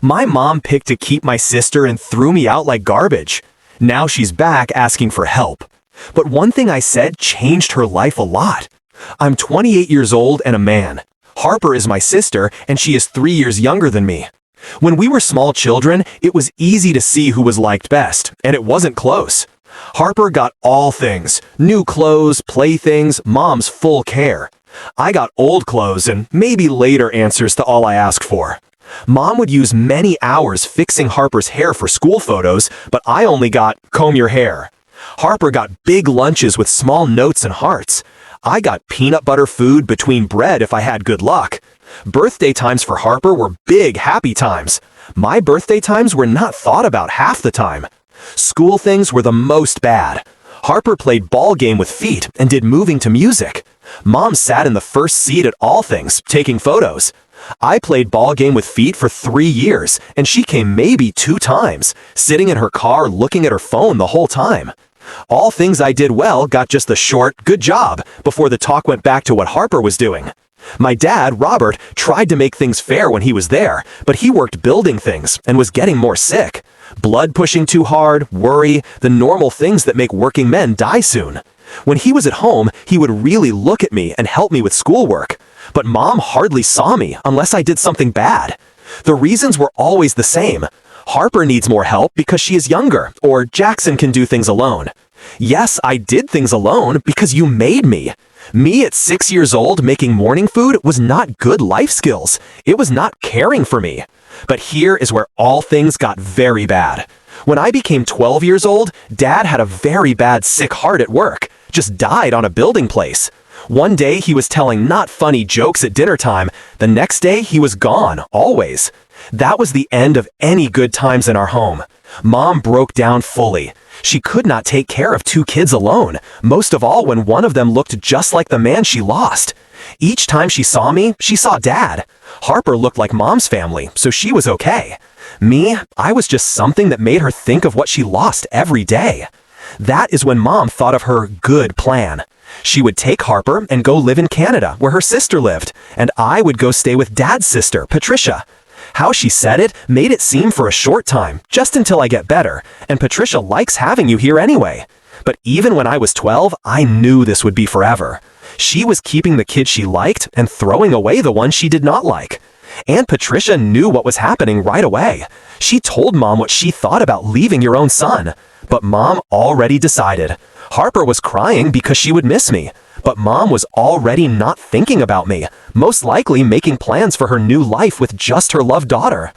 My mom picked to keep my sister and threw me out like garbage. Now she's back asking for help. But one thing I said changed her life a lot. I'm 28 years old and a man. Harper is my sister, and she is 3 years younger than me. When we were small children, it was easy to see who was liked best, and it wasn't close. Harper got all things: new clothes, playthings, mom's full care. I got old clothes and maybe later answers to all I asked for. Mom would use many hours fixing Harper's hair for school photos, but I only got comb your hair. Harper got big lunches with small notes and hearts. I got peanut butter food between bread if I had good luck. Birthday times for Harper were big, happy times. My birthday times were not thought about half the time. School things were the most bad. Harper played ball game with feet and did moving to music. Mom sat in the first seat at all things, taking photos. I played ball game with feet for 3 years, and she came maybe 2 times, sitting in her car looking at her phone the whole time. All things I did well got just the short, good job, before the talk went back to what Harper was doing. My dad, Robert, tried to make things fair when he was there, but he worked building things and was getting more sick. Blood pushing too hard, worry, the normal things that make working men die soon. When he was at home, he would really look at me and help me with schoolwork. But Mom hardly saw me unless I did something bad. The reasons were always the same. Harper needs more help because she is younger, or Jackson can do things alone. Yes, I did things alone because you made me. Me at 6 years old making morning food was not good life skills. It was not caring for me. But here is where all things got very bad. When I became 12 years old, Dad had a very bad sick heart at work, just died on a building place. One day he was telling not funny jokes at dinner time. The next day he was gone, always. That was the end of any good times in our home. Mom broke down fully. She could not take care of 2 kids alone, most of all when one of them looked just like the man she lost. Each time she saw me, she saw Dad. Harper looked like Mom's family, so she was okay. Me, I was just something that made her think of what she lost every day. That is when Mom thought of her good plan. She would take Harper and go live in Canada, where her sister lived, and I would go stay with Dad's sister, Patricia. How she said it made it seem for a short time, just until I get better, and Patricia likes having you here anyway. But even when I was 12, I knew this would be forever. She was keeping the kid she liked and throwing away the one she did not like. Aunt Patricia knew what was happening right away. She told Mom what she thought about leaving your own son. But Mom already decided. Harper was crying because she would miss me. But Mom was already not thinking about me, most likely making plans for her new life with just her loved daughter.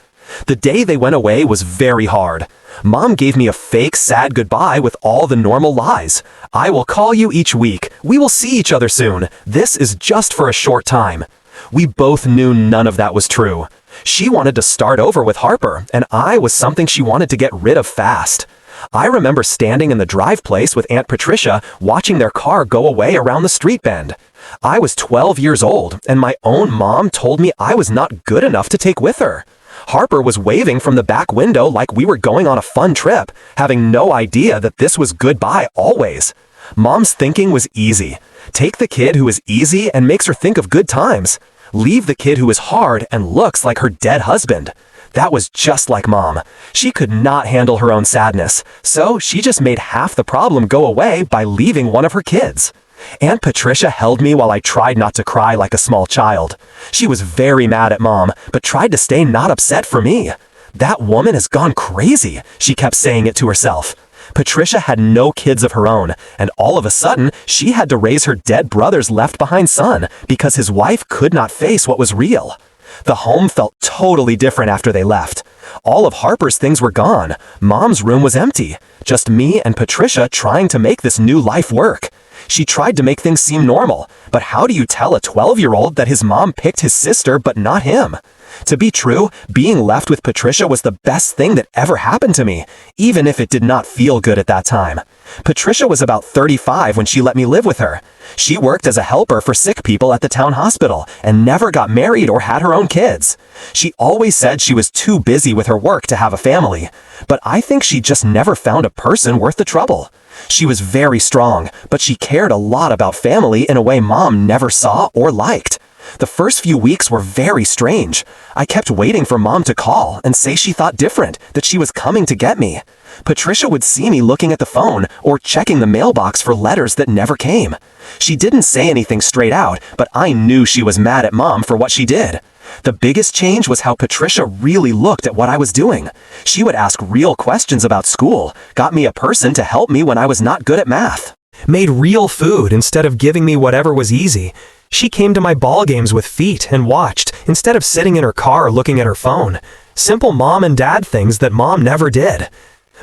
The day they went away was very hard. Mom gave me a fake sad goodbye with all the normal lies. I will call you each week. We will see each other soon. This is just for a short time. We both knew none of that was true. She wanted to start over with Harper, and I was something she wanted to get rid of fast. I remember standing in the drive place with Aunt Patricia, watching their car go away around the street bend. I was 12 years old, and my own mom told me I was not good enough to take with her. Harper was waving from the back window like we were going on a fun trip, having no idea that this was goodbye always. Mom's thinking was easy. Take the kid who is easy and makes her think of good times. Leave the kid who is hard and looks like her dead husband. That was just like Mom. She could not handle her own sadness, so she just made half the problem go away by leaving one of her kids. Aunt Patricia held me while I tried not to cry like a small child. She was very mad at Mom, but tried to stay not upset for me. That woman has gone crazy, she kept saying it to herself. Patricia had no kids of her own, and all of a sudden, she had to raise her dead brother's left-behind son because his wife could not face what was real. The home felt totally different after they left. All of Harper's things were gone. Mom's room was empty. Just me and Patricia trying to make this new life work. She tried to make things seem normal, but how do you tell a 12-year-old that his mom picked his sister but not him? To be true, being left with Patricia was the best thing that ever happened to me, even if it did not feel good at that time. Patricia was about 35 when she let me live with her. She worked as a helper for sick people at the town hospital and never got married or had her own kids. She always said she was too busy with her work to have a family, but I think she just never found a person worth the trouble. She was very strong, but she cared a lot about family in a way Mom never saw or liked. The first few weeks were very strange. I kept waiting for Mom to call and say she thought different, that she was coming to get me. Patricia would see me looking at the phone or checking the mailbox for letters that never came. She didn't say anything straight out, but I knew she was mad at Mom for what she did. The biggest change was how Patricia really looked at what I was doing. She would ask real questions about school, got me a person to help me when I was not good at math, made real food instead of giving me whatever was easy. She came to my ball games with feet and watched, instead of sitting in her car looking at her phone. Simple mom and dad things that Mom never did.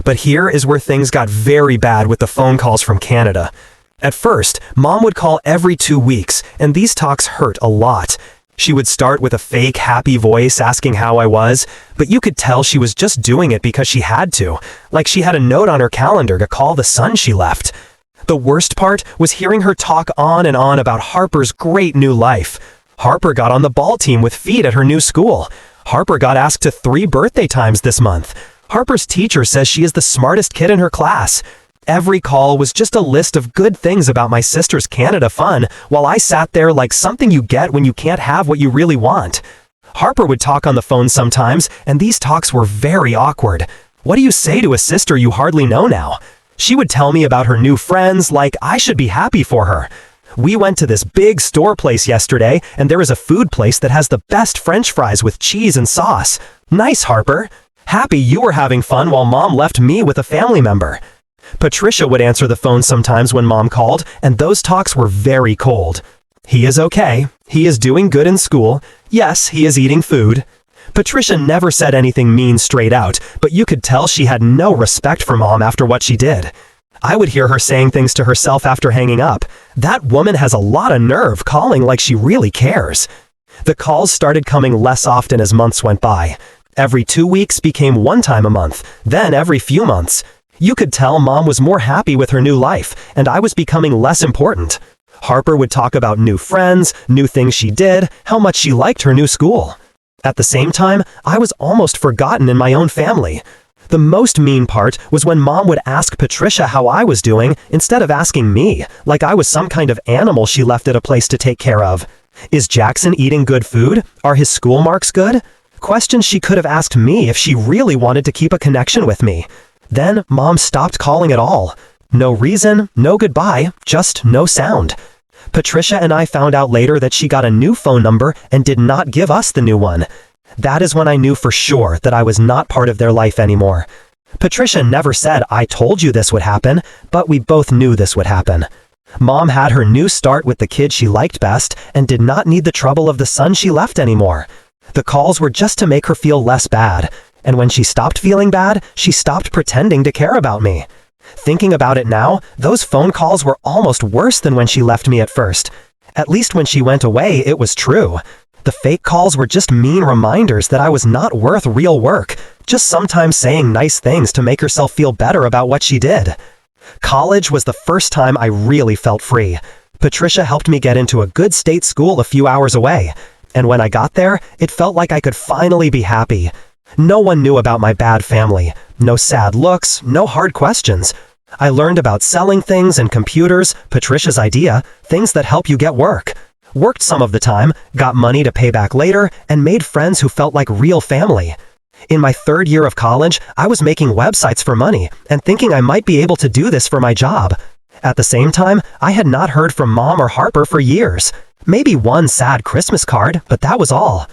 But here is where things got very bad with the phone calls from Canada. At first, Mom would call every 2 weeks, and these talks hurt a lot. She would start with a fake, happy voice asking how I was, but you could tell she was just doing it because she had to, like she had a note on her calendar to call the son she left. The worst part was hearing her talk on and on about Harper's great new life. Harper got on the ball team with feet at her new school. Harper got asked to 3 birthday times this month. Harper's teacher says she is the smartest kid in her class. Every call was just a list of good things about my sister's Canada fun, while I sat there like something you get when you can't have what you really want. Harper would talk on the phone sometimes, and these talks were very awkward. What do you say to a sister you hardly know now? She would tell me about her new friends like I should be happy for her. We went to this big store place yesterday, and there is a food place that has the best French fries with cheese and sauce. Nice, Harper. Happy you were having fun while Mom left me with a family member. Patricia would answer the phone sometimes when Mom called, and those talks were very cold. He is okay. He is doing good in school. Yes, he is eating food. Patricia never said anything mean straight out, but you could tell she had no respect for Mom after what she did. I would hear her saying things to herself after hanging up. That woman has a lot of nerve calling like she really cares. The calls started coming less often as months went by. Every 2 weeks became 1 time a month, then every few months. You could tell Mom was more happy with her new life, and I was becoming less important. Harper would talk about new friends, new things she did, how much she liked her new school. At the same time, I was almost forgotten in my own family. The most mean part was when Mom would ask Patricia how I was doing instead of asking me, like I was some kind of animal she left at a place to take care of. Is Jackson eating good food? Are his school marks good? Questions she could have asked me if she really wanted to keep a connection with me. Then Mom stopped calling at all. No reason, no goodbye, just no sound. Patricia and I found out later that she got a new phone number and did not give us the new one. That is when I knew for sure that I was not part of their life anymore. Patricia never said, "I told you this would happen," but we both knew this would happen. Mom had her new start with the kid she liked best and did not need the trouble of the son she left anymore. The calls were just to make her feel less bad, and when she stopped feeling bad, she stopped pretending to care about me. Thinking about it now, those phone calls were almost worse than when she left me at first. At least when she went away, it was true. The fake calls were just mean reminders that I was not worth real work, just sometimes saying nice things to make herself feel better about what she did. College was the first time I really felt free. Patricia helped me get into a good state school a few hours away, and when I got there, it felt like I could finally be happy. No one knew about my bad family. No sad looks, no hard questions. I learned about selling things and computers, Patricia's idea, things that help you get work. Worked some of the time, got money to pay back later, and made friends who felt like real family. In my 3rd year of college, I was making websites for money and thinking I might be able to do this for my job. At the same time, I had not heard from Mom or Harper for years. Maybe one sad Christmas card, but that was all.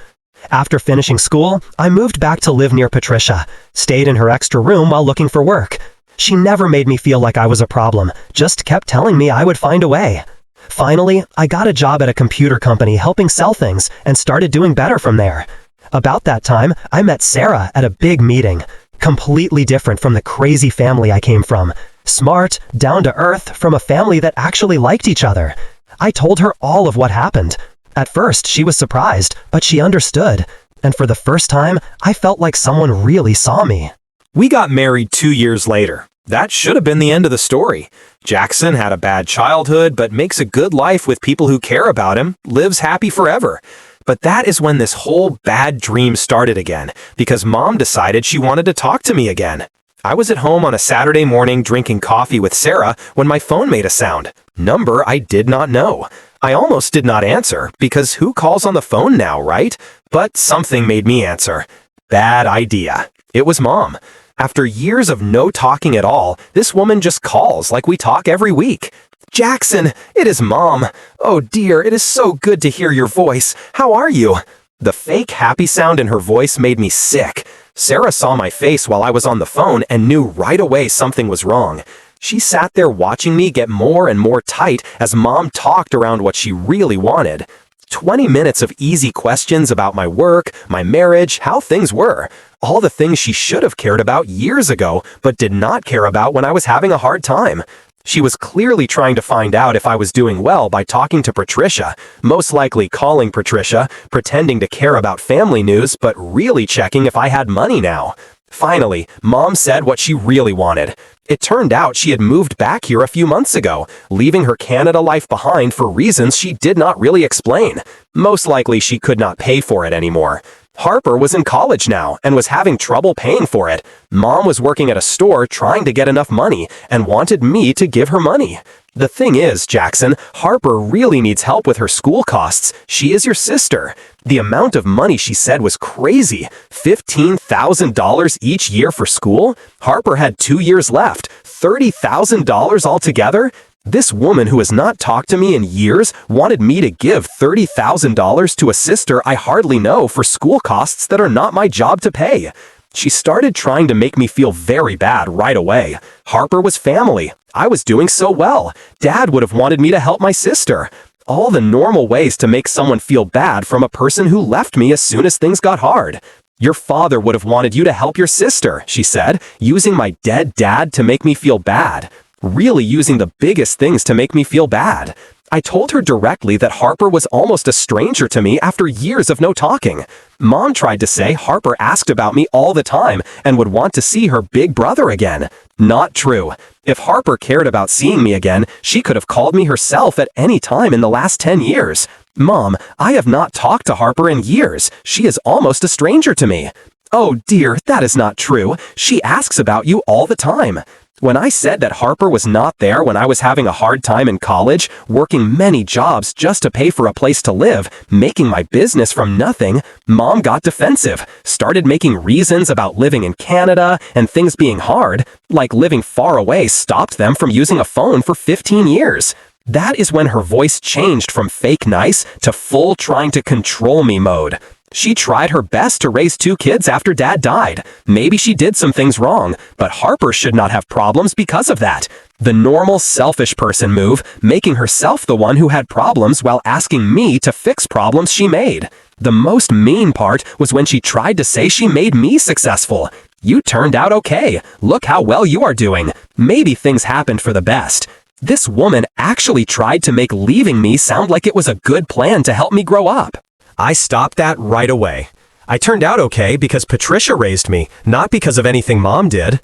After finishing school, I moved back to live near Patricia, stayed in her extra room while looking for work. She never made me feel like I was a problem, just kept telling me I would find a way. Finally, I got a job at a computer company helping sell things and started doing better from there. About that time, I met Sarah at a big meeting. Completely different from the crazy family I came from. Smart, down to earth, from a family that actually liked each other. I told her all of what happened. At first, she was surprised, but she understood. And for the first time, I felt like someone really saw me. We got married 2 years later. That should have been the end of the story. Jackson had a bad childhood, but makes a good life with people who care about him, lives happy forever. But that is when this whole bad dream started again, because Mom decided she wanted to talk to me again. I was at home on a Saturday morning drinking coffee with Sarah when my phone made a sound. Number I did not know. I almost did not answer, because who calls on the phone now, right? But something made me answer. Bad idea. It was Mom. After years of no talking at all, this woman just calls like we talk every week. "Jackson, it is Mom. Oh dear, it is so good to hear your voice. How are you?" The fake happy sound in her voice made me sick. Sarah saw my face while I was on the phone and knew right away something was wrong. She sat there watching me get more and more tight as Mom talked around what she really wanted. 20 minutes of easy questions about my work, my marriage, how things were. All the things she should have cared about years ago, but did not care about when I was having a hard time. She was clearly trying to find out if I was doing well by talking to Patricia, most likely calling Patricia, pretending to care about family news, but really checking if I had money now. Finally, Mom said what she really wanted. It turned out she had moved back here a few months ago, leaving her Canada life behind for reasons she did not really explain. Most likely she could not pay for it anymore. Harper was in college now and was having trouble paying for it. Mom was working at a store trying to get enough money and wanted me to give her money. The thing is, Jackson, Harper really needs help with her school costs. She is your sister. The amount of money she said was crazy. $15,000 each year for school? Harper had 2 years left. $30,000 altogether? This woman who has not talked to me in years wanted me to give $30,000 to a sister I hardly know for school costs that are not my job to pay. She started trying to make me feel very bad right away. Harper was family. I was doing so well. Dad would have wanted me to help my sister. All the normal ways to make someone feel bad from a person who left me as soon as things got hard. "Your father would have wanted you to help your sister," she said, using my dead dad to make me feel bad. Really using the biggest things to make me feel bad. I told her directly that Harper was almost a stranger to me after years of no talking. Mom tried to say Harper asked about me all the time and would want to see her big brother again. Not true. If Harper cared about seeing me again, she could have called me herself at any time in the last 10 years. "Mom, I have not talked to Harper in years. She is almost a stranger to me." "Oh dear, that is not true. She asks about you all the time." When I said that Harper was not there when I was having a hard time in college, working many jobs just to pay for a place to live, making my business from nothing, Mom got defensive, started making reasons about living in Canada and things being hard, like living far away stopped them from using a phone for 15 years. That is when her voice changed from fake nice to full trying to control me mode. She tried her best to raise 2 kids after Dad died. Maybe she did some things wrong, but Harper should not have problems because of that. The normal selfish person move, making herself the one who had problems while asking me to fix problems she made. The most mean part was when she tried to say she made me successful. "You turned out okay. Look how well you are doing. Maybe things happened for the best." This woman actually tried to make leaving me sound like it was a good plan to help me grow up. I stopped that right away. I turned out okay because Patricia raised me, not because of anything Mom did.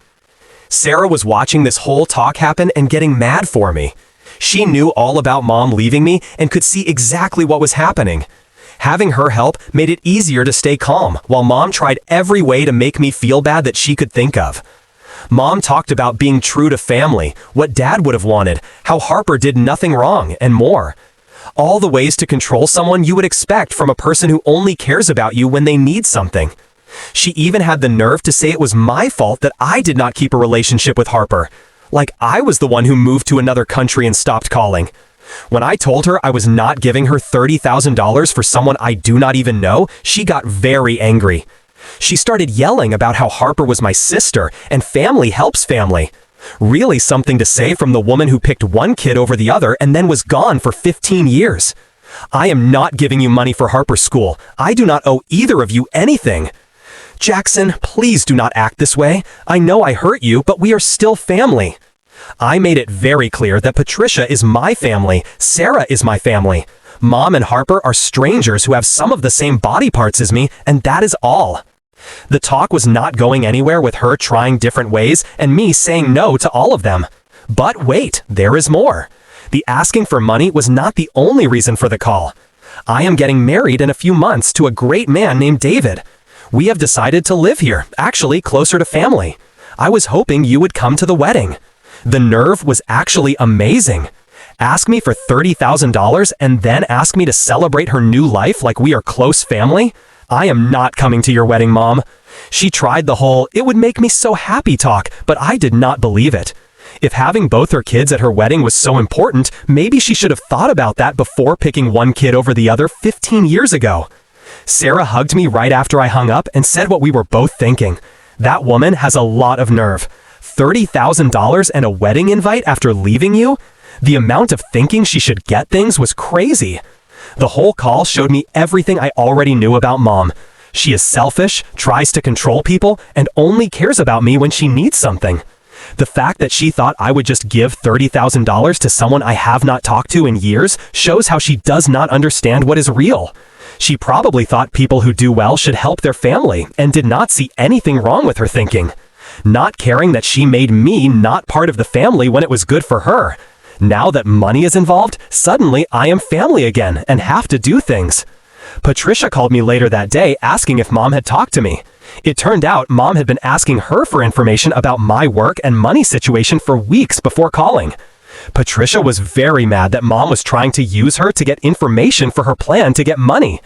Sarah was watching this whole talk happen and getting mad for me. She knew all about Mom leaving me and could see exactly what was happening. Having her help made it easier to stay calm, while Mom tried every way to make me feel bad that she could think of. Mom talked about being true to family, what Dad would have wanted, how Harper did nothing wrong, and more. All the ways to control someone you would expect from a person who only cares about you when they need something. She even had the nerve to say it was my fault that I did not keep a relationship with Harper. Like I was the one who moved to another country and stopped calling. When I told her I was not giving her $30,000 for someone I do not even know, she got very angry. She started yelling about how Harper was my sister and family helps family. Really something to say from the woman who picked one kid over the other and then was gone for 15 years. "I am not giving you money for Harper's school. I do not owe either of you anything." "Jackson, please do not act this way. I know I hurt you, but we are still family." I made it very clear that Patricia is my family, Sarah is my family. Mom and Harper are strangers who have some of the same body parts as me, and that is all. The talk was not going anywhere with her trying different ways and me saying no to all of them. But wait, there is more. The asking for money was not the only reason for the call. I am getting married in a few months to a great man named David. We have decided to live here, actually closer to family. I was hoping you would come to the wedding. The nerve was actually amazing. Ask me for $30,000 and then ask me to celebrate her new life like we are close family? I am not coming to your wedding, Mom. She tried the whole, it would make me so happy talk, but I did not believe it. If having both her kids at her wedding was so important, maybe she should have thought about that before picking one kid over the other 15 years ago. Sarah hugged me right after I hung up and said what we were both thinking. That woman has a lot of nerve. $30,000 and a wedding invite after leaving you? The amount of thinking she should get things was crazy. The whole call showed me everything I already knew about Mom. She is selfish, tries to control people, and only cares about me when she needs something. The fact that she thought I would just give $30,000 to someone I have not talked to in years shows how she does not understand what is real. She probably thought people who do well should help their family and did not see anything wrong with her thinking. Not caring that she made me not part of the family when it was good for her. Now that money is involved, suddenly I am family again and have to do things. Patricia called me later that day asking if Mom had talked to me. It turned out Mom had been asking her for information about my work and money situation for weeks before calling. Patricia was very mad that Mom was trying to use her to get information for her plan to get money.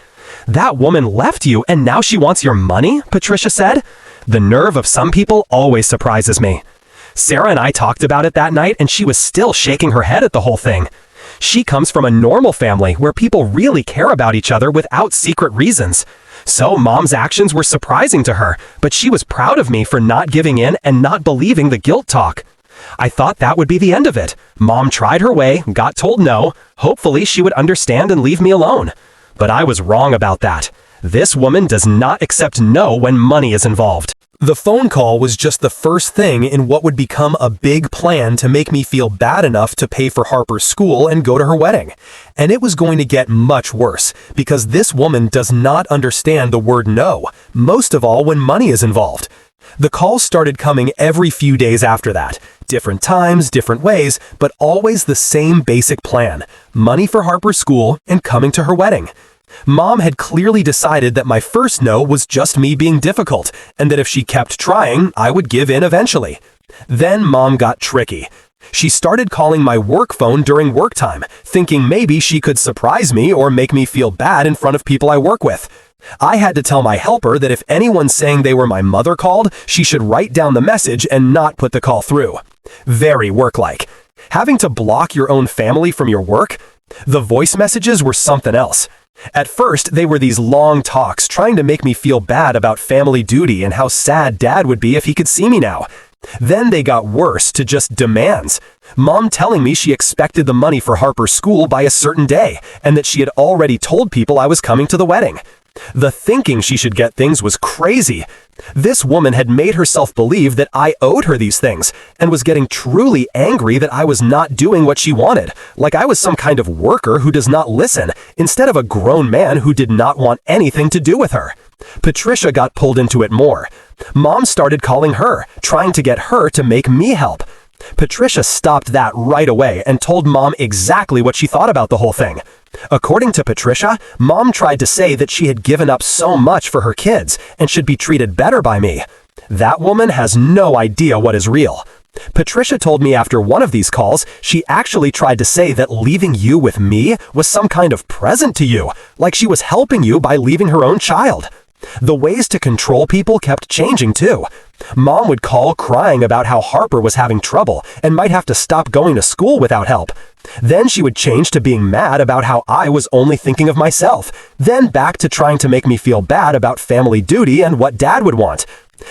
That woman left you and now she wants your money? Patricia said. The nerve of some people always surprises me. Sarah and I talked about it that night and she was still shaking her head at the whole thing. She comes from a normal family where people really care about each other without secret reasons. So Mom's actions were surprising to her, but she was proud of me for not giving in and not believing the guilt talk. I thought that would be the end of it. Mom tried her way, got told no. Hopefully she would understand and leave me alone. But I was wrong about that. This woman does not accept no when money is involved. The phone call was just the first thing in what would become a big plan to make me feel bad enough to pay for Harper's school and go to her wedding. And it was going to get much worse, because this woman does not understand the word no, most of all when money is involved. The calls started coming every few days after that. Different times, different ways, but always the same basic plan. Money for Harper's school and coming to her wedding. Mom had clearly decided that my first no was just me being difficult, and that if she kept trying, I would give in eventually. Then Mom got tricky. She started calling my work phone during work time, thinking maybe she could surprise me or make me feel bad in front of people I work with. I had to tell my helper that if anyone saying they were my mother called, she should write down the message and not put the call through. Very work-like. Having to block your own family from your work? The voice messages were something else. At first, they were these long talks trying to make me feel bad about family duty and how sad Dad would be if he could see me now. Then they got worse to just demands. Mom telling me she expected the money for Harper's school by a certain day, and that she had already told people I was coming to the wedding. The thinking she should get things was crazy. This woman had made herself believe that I owed her these things, and was getting truly angry that I was not doing what she wanted, like I was some kind of worker who does not listen, instead of a grown man who did not want anything to do with her. Patricia got pulled into it more. Mom started calling her, trying to get her to make me help. Patricia stopped that right away and told Mom exactly what she thought about the whole thing. According to Patricia, Mom tried to say that she had given up so much for her kids and should be treated better by me. That woman has no idea what is real. Patricia told me after one of these calls, she actually tried to say that leaving you with me was some kind of present to you, like she was helping you by leaving her own child. The ways to control people kept changing too. Mom would call crying about how Harper was having trouble and might have to stop going to school without help. Then she would change to being mad about how I was only thinking of myself. Then back to trying to make me feel bad about family duty and what Dad would want.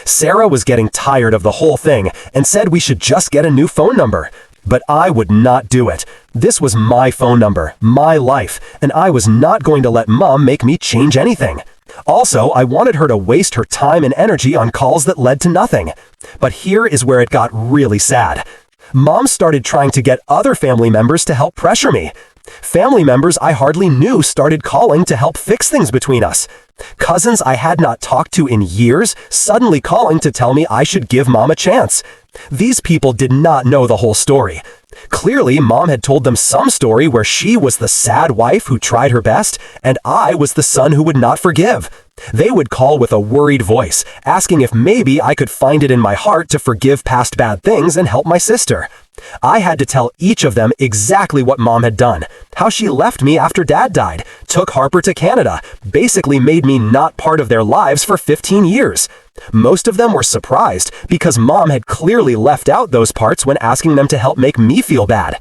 Sarah was getting tired of the whole thing and said we should just get a new phone number. But I would not do it. This was my phone number, my life, and I was not going to let Mom make me change anything. Also, I wanted her to waste her time and energy on calls that led to nothing. But here is where it got really sad. Mom started trying to get other family members to help pressure me. Family members I hardly knew started calling to help fix things between us. Cousins I had not talked to in years suddenly calling to tell me I should give Mom a chance. These people did not know the whole story. Clearly, Mom had told them some story where she was the sad wife who tried her best, and I was the son who would not forgive. They would call with a worried voice, asking if maybe I could find it in my heart to forgive past bad things and help my sister. I had to tell each of them exactly what Mom had done, how she left me after Dad died, took Harper to Canada, basically made me not part of their lives for 15 years. Most of them were surprised because Mom had clearly left out those parts when asking them to help make me feel bad.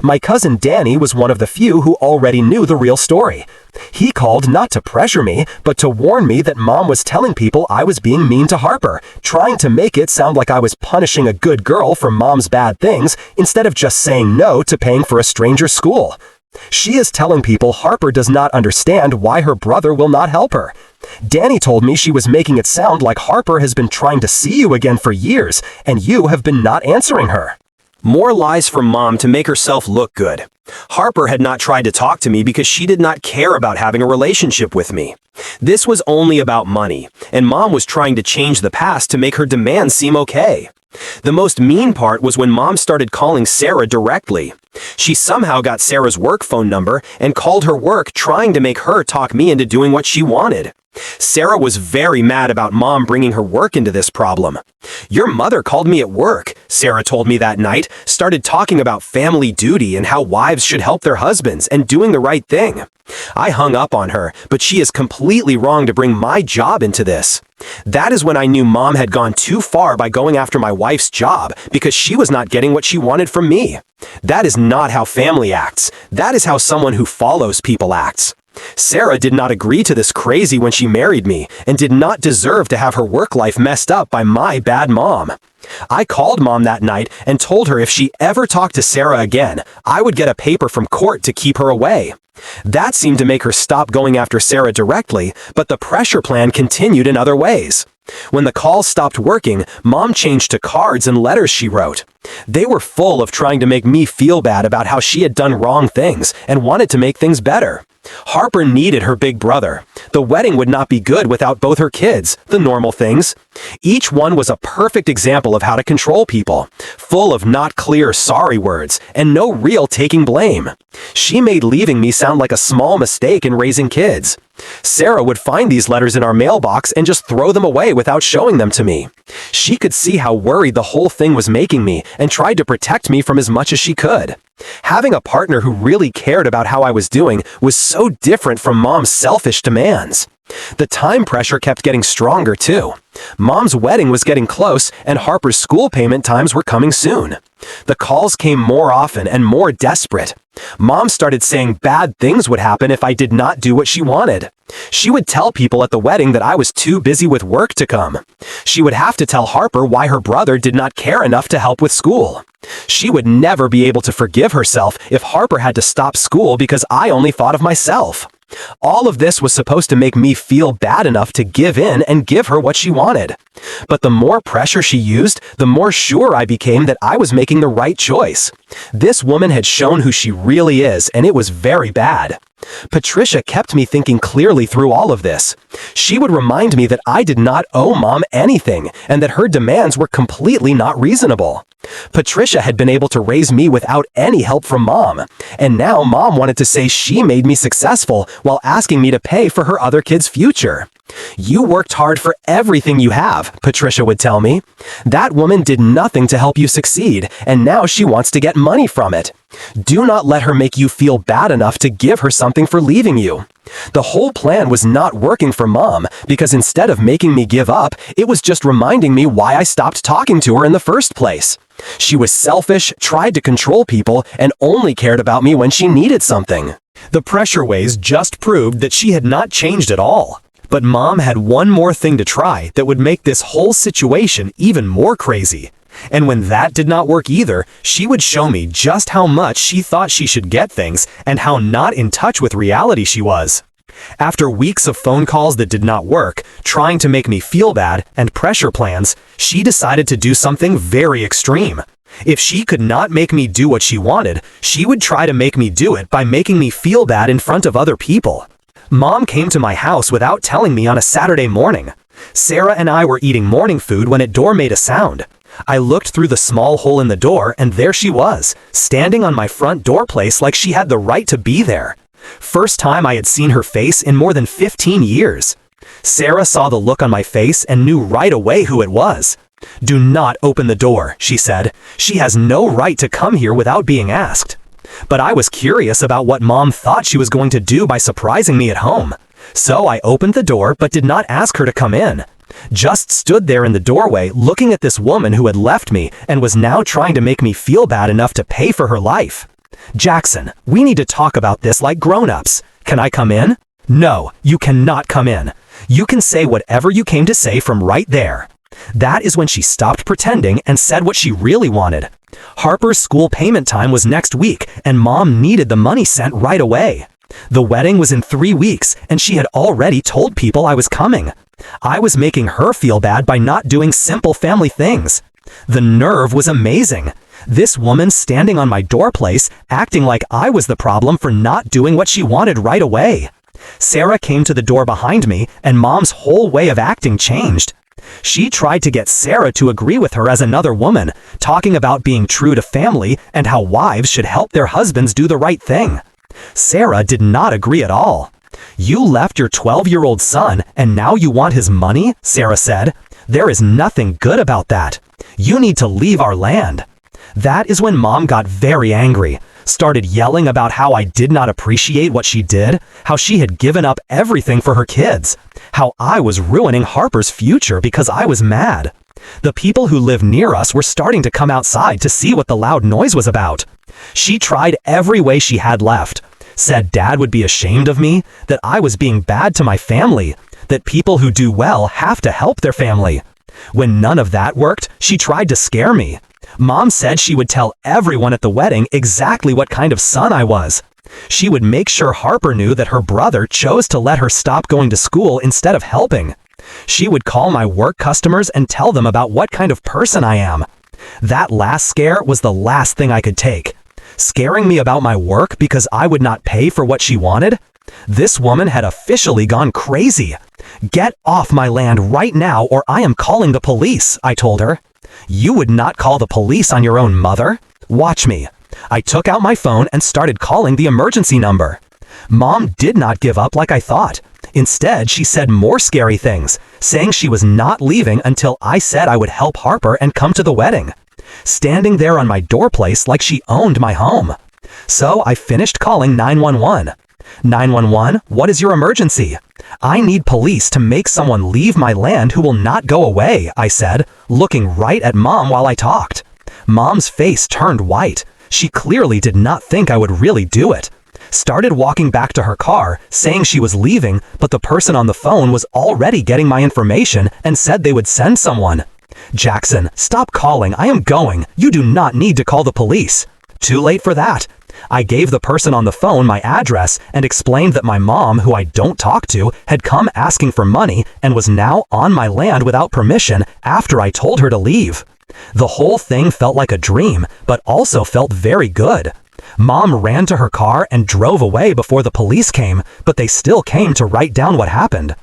My cousin Danny was one of the few who already knew the real story. He called not to pressure me, but to warn me that Mom was telling people I was being mean to Harper, trying to make it sound like I was punishing a good girl for Mom's bad things instead of just saying no to paying for a stranger's school. She is telling people Harper does not understand why her brother will not help her. Danny told me she was making it sound like Harper has been trying to see you again for years, and you have been not answering her. More lies from Mom to make herself look good. Harper had not tried to talk to me because she did not care about having a relationship with me. This was only about money, and Mom was trying to change the past to make her demands seem okay. The most mean part was when Mom started calling Sarah directly. She somehow got Sarah's work phone number and called her work, trying to make her talk me into doing what she wanted. Sarah was very mad about Mom bringing her work into this problem. "Your mother called me at work," Sarah told me that night, started talking about family duty and how wives should help their husbands and doing the right thing. I hung up on her, but she is completely wrong to bring my job into this. That is when I knew Mom had gone too far by going after my wife's job because she was not getting what she wanted from me. That is not how family acts. That is how someone who follows people acts. Sarah did not agree to this crazy when she married me and did not deserve to have her work life messed up by my bad mom. I called Mom that night and told her if she ever talked to Sarah again, I would get a paper from court to keep her away. That seemed to make her stop going after Sarah directly, but the pressure plan continued in other ways. When the calls stopped working, Mom changed to cards and letters she wrote. They were full of trying to make me feel bad about how she had done wrong things and wanted to make things better. Harper needed her big brother. The wedding would not be good without both her kids, the normal things. Each one was a perfect example of how to control people, full of not clear sorry words and no real taking blame. She made leaving me sound like a small mistake in raising kids. Sarah would find these letters in our mailbox and just throw them away without showing them to me. She could see how worried the whole thing was making me and tried to protect me from as much as she could. Having a partner who really cared about how I was doing was so different from Mom's selfish demands. The time pressure kept getting stronger too. Mom's wedding was getting close and Harper's school payment times were coming soon. The calls came more often and more desperate. Mom started saying bad things would happen if I did not do what she wanted. She would tell people at the wedding that I was too busy with work to come. She would have to tell Harper why her brother did not care enough to help with school. She would never be able to forgive herself if Harper had to stop school because I only thought of myself. All of this was supposed to make me feel bad enough to give in and give her what she wanted. But the more pressure she used, the more sure I became that I was making the right choice. This woman had shown who she really is, and it was very bad. Patricia kept me thinking clearly through all of this. She would remind me that I did not owe Mom anything, and that her demands were completely not reasonable. Patricia had been able to raise me without any help from Mom, and now Mom wanted to say she made me successful while asking me to pay for her other kids' future. "You worked hard for everything you have," Patricia would tell me. "That woman did nothing to help you succeed, and now she wants to get money from it. Do not let her make you feel bad enough to give her something for leaving you." The whole plan was not working for Mom because instead of making me give up, it was just reminding me why I stopped talking to her in the first place. She was selfish, tried to control people, and only cared about me when she needed something. The pressure waves just proved that she had not changed at all. But Mom had one more thing to try that would make this whole situation even more crazy. And when that did not work either, she would show me just how much she thought she should get things and how not in touch with reality she was. After weeks of phone calls that did not work, trying to make me feel bad, and pressure plans, she decided to do something very extreme. If she could not make me do what she wanted, she would try to make me do it by making me feel bad in front of other people. Mom came to my house without telling me on a Saturday morning. Sarah and I were eating morning food when a door made a sound. I looked through the small hole in the door, and there she was, standing on my front door place like she had the right to be there. First time I had seen her face in more than 15 years. Sarah saw the look on my face and knew right away who it was. "Do not open the door," she said. "She has no right to come here without being asked." But I was curious about what Mom thought she was going to do by surprising me at home. So I opened the door but did not ask her to come in. Just stood there in the doorway looking at this woman who had left me and was now trying to make me feel bad enough to pay for her life. "Jackson, we need to talk about this like grown-ups. Can I come in?" "No, you cannot come in. You can say whatever you came to say from right there." That is when she stopped pretending and said what she really wanted. Harper's school payment time was next week, and Mom needed the money sent right away. The wedding was in 3 weeks, and she had already told people I was coming. I was making her feel bad by not doing simple family things. The nerve was amazing. This woman standing on my doorplace, acting like I was the problem for not doing what she wanted right away. Sarah came to the door behind me, and Mom's whole way of acting changed. She tried to get Sarah to agree with her as another woman, talking about being true to family and how wives should help their husbands do the right thing. Sarah did not agree at all. "You left your 12-year-old son, and now you want his money?" Sarah said. "There is nothing good about that. You need to leave our land." That is when Mom got very angry, started yelling about how I did not appreciate what she did, how she had given up everything for her kids, how I was ruining Harper's future because I was mad. The people who live near us were starting to come outside to see what the loud noise was about. She tried every way she had left, said Dad would be ashamed of me, that I was being bad to my family, that people who do well have to help their family. When none of that worked, she tried to scare me. Mom said she would tell everyone at the wedding exactly what kind of son I was. She would make sure Harper knew that her brother chose to let her stop going to school instead of helping. She would call my work customers and tell them about what kind of person I am. That last scare was the last thing I could take. Scaring me about my work because I would not pay for what she wanted? This woman had officially gone crazy. "Get off my land right now or I am calling the police," I told her. "You would not call the police on your own mother? Watch me." I took out my phone and started calling the emergency number. Mom did not give up like I thought. Instead, she said more scary things, saying she was not leaving until I said I would help Harper and come to the wedding. Standing there on my doorplace like she owned my home. So I finished calling 911. 911, what is your emergency? "I need police to make someone leave my land who will not go away," I said, looking right at Mom while I talked. Mom's face turned white. She clearly did not think I would really do it. Started walking back to her car, saying she was leaving, but the person on the phone was already getting my information and said they would send someone. "Jackson, stop calling. I am going. You do not need to call the police." Too late for that. I gave the person on the phone my address and explained that my mom, who I don't talk to, had come asking for money and was now on my land without permission after I told her to leave. The whole thing felt like a dream, but also felt very good. Mom ran to her car and drove away before the police came, but they still came to write down what happened.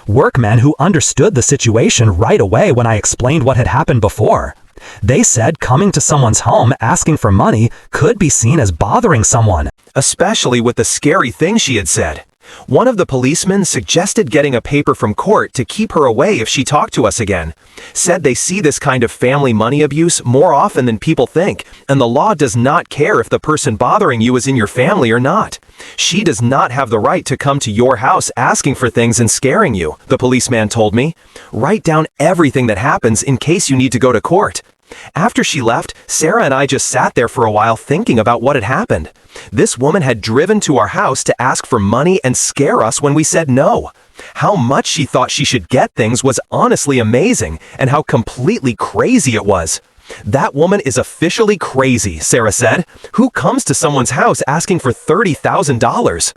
Workmen who understood the situation right away when I explained what had happened before. They said coming to someone's home asking for money could be seen as bothering someone. Especially with the scary thing she had said. One of the policemen suggested getting a paper from court to keep her away if she talked to us again. Said they see this kind of family money abuse more often than people think, and the law does not care if the person bothering you is in your family or not. She does not have the right to come to your house asking for things and scaring you, the policeman told me. Write down everything that happens in case you need to go to court. After she left, Sarah and I just sat there for a while thinking about what had happened. This woman had driven to our house to ask for money and scare us when we said no. How much she thought she should get things was honestly amazing, and how completely crazy it was. "That woman is officially crazy," Sarah said. "Who comes to someone's house asking for $30,000?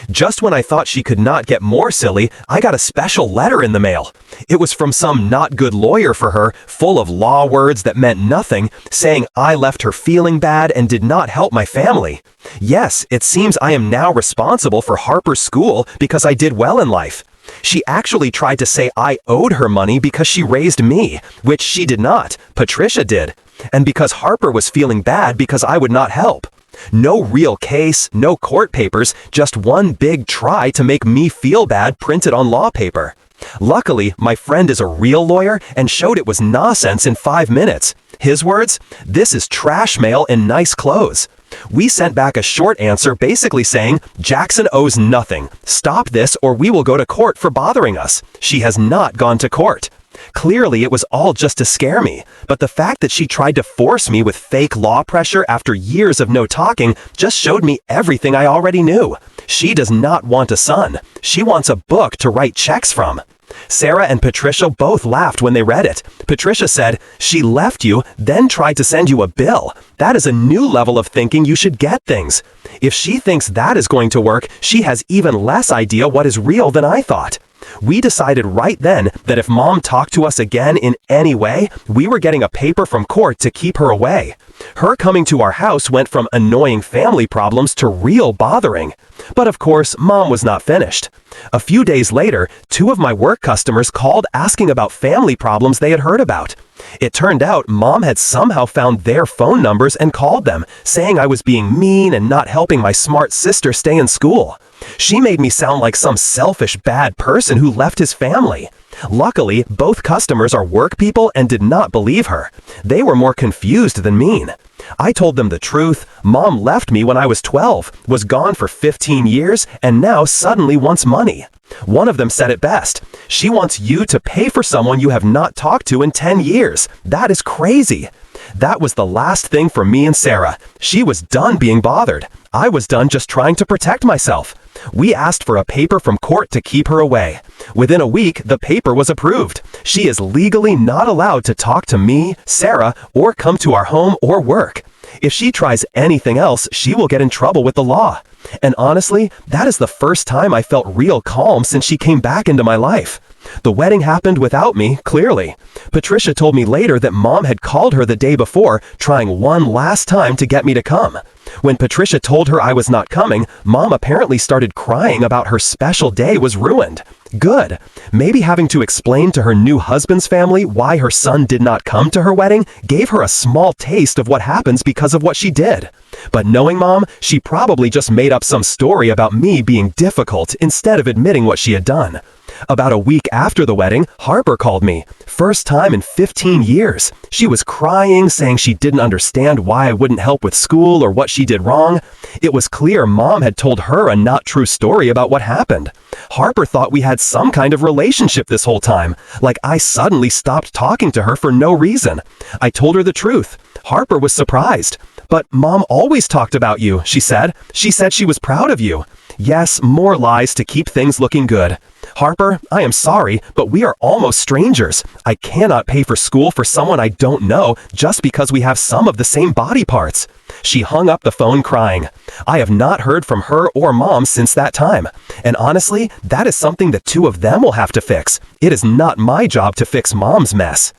Just when I thought she could not get more silly, I got a special letter in the mail. It was from some not good lawyer for her, full of law words that meant nothing, saying I left her feeling bad and did not help my family. Yes, it seems I am now responsible for Harper's school because I did well in life. She actually tried to say I owed her money because she raised me, which she did not, Patricia did, and because Harper was feeling bad because I would not help. No real case, no court papers, just one big try to make me feel bad printed on law paper. Luckily, my friend is a real lawyer and showed it was nonsense in 5 minutes. His words, "This is trash mail in nice clothes." We sent back a short answer basically saying, "Jackson owes nothing. Stop this or we will go to court for bothering us." She has not gone to court. Clearly, it was all just to scare me, but the fact that she tried to force me with fake law pressure after years of no talking just showed me everything I already knew. She does not want a son. She wants a book to write checks from. Sarah and Patricia both laughed when they read it. Patricia said, "She left you, then tried to send you a bill. That is a new level of thinking you should get things." If she thinks that is going to work, she has even less idea what is real than I thought. We decided right then that if Mom talked to us again in any way, we were getting a paper from court to keep her away. Her coming to our house went from annoying family problems to real bothering. But of course, Mom was not finished. A few days later, 2 of my work customers called asking about family problems they had heard about. It turned out Mom had somehow found their phone numbers and called them, saying I was being mean and not helping my smart sister stay in school. She made me sound like some selfish, bad person who left his family. Luckily, both customers are work people and did not believe her. They were more confused than mean. I told them the truth. Mom left me when I was 12, was gone for 15 years, and now suddenly wants money. One of them said it best. She wants you to pay for someone you have not talked to in 10 years. That is crazy. That was the last thing for me and Sarah. She was done being bothered. I was done just trying to protect myself. We asked for a paper from court to keep her away. Within a week, the paper was approved. She is legally not allowed to talk to me, Sarah, or come to our home or work. If she tries anything else, she will get in trouble with the law. And honestly, that is the first time I felt real calm since she came back into my life. The wedding happened without me, clearly. Patricia told me later that Mom had called her the day before, trying one last time to get me to come. When Patricia told her I was not coming, Mom apparently started crying about her special day was ruined. Good. Maybe having to explain to her new husband's family why her son did not come to her wedding gave her a small taste of what happens because of what she did. But knowing Mom, she probably just made up some story about me being difficult instead of admitting what she had done. About a week after the wedding, Harper called me. First time in 15 years. She was crying, saying she didn't understand why I wouldn't help with school or what she did wrong. It was clear Mom had told her a not true story about what happened. Harper thought we had some kind of relationship this whole time, like I suddenly stopped talking to her for no reason. I told her the truth. Harper was surprised. "But Mom always talked about you," she said. "She said she was proud of you." Yes, more lies to keep things looking good. "Harper, I am sorry, but we are almost strangers. I cannot pay for school for someone I don't know just because we have some of the same body parts." She hung up the phone crying. I have not heard from her or Mom since that time. And honestly, that is something the 2 of them will have to fix. It is not my job to fix Mom's mess.